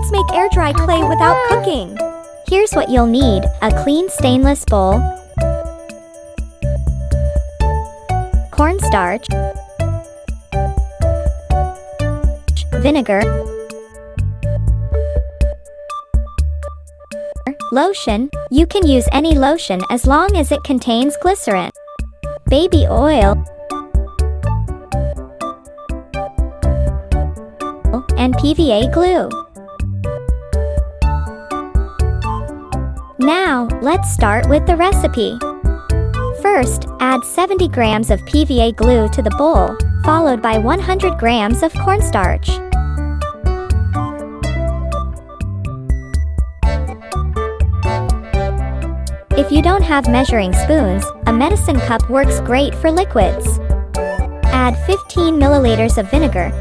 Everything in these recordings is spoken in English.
Let's make air-dry clay without cooking. Here's what you'll need: a clean stainless bowl, cornstarch, vinegar, lotion. You can use any lotion as long as it contains glycerin, baby oil, and PVA glue. Now, let's start with the recipe. First, add 70 grams of PVA glue to the bowl, followed by 100 grams of cornstarch. If you don't have measuring spoons, a medicine cup works great for liquids. Add 15 milliliters of vinegar,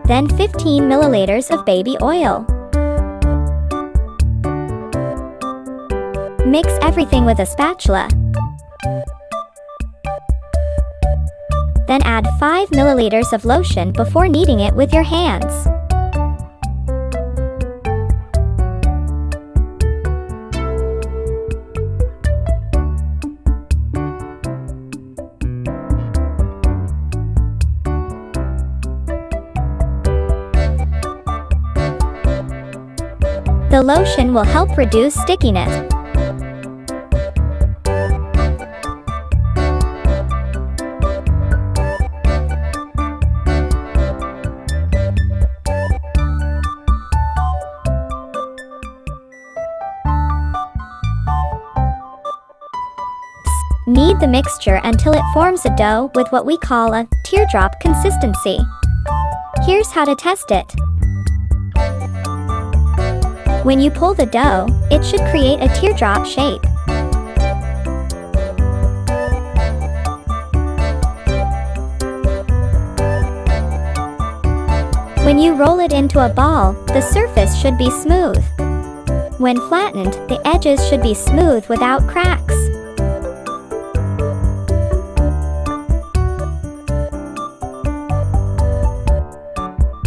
then 15 milliliters of baby oil. Mix everything with a spatula. Then add 5 milliliters of lotion before kneading it with your hands. The lotion will help reduce stickiness. Knead the mixture until it forms a dough with what we call a teardrop consistency. Here's how to test it. When you pull the dough, it should create a teardrop shape. When you roll it into a ball, the surface should be smooth. When flattened, the edges should be smooth without cracks.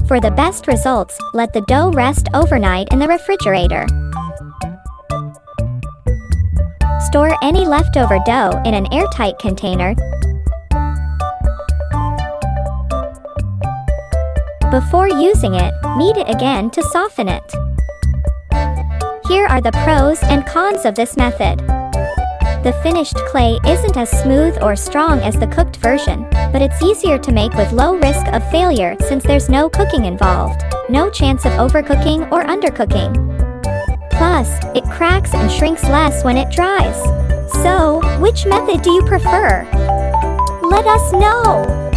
For the best results, let the dough rest overnight in the refrigerator. Store any leftover dough in an airtight container. Before using it, knead it again to soften it. Here are the pros and cons of this method. The finished clay isn't as smooth or strong as the cooked version, but it's easier to make with low risk of failure since there's no cooking involved, no chance of overcooking or undercooking. Plus, it cracks and shrinks less when it dries. So, which method do you prefer? Let us know!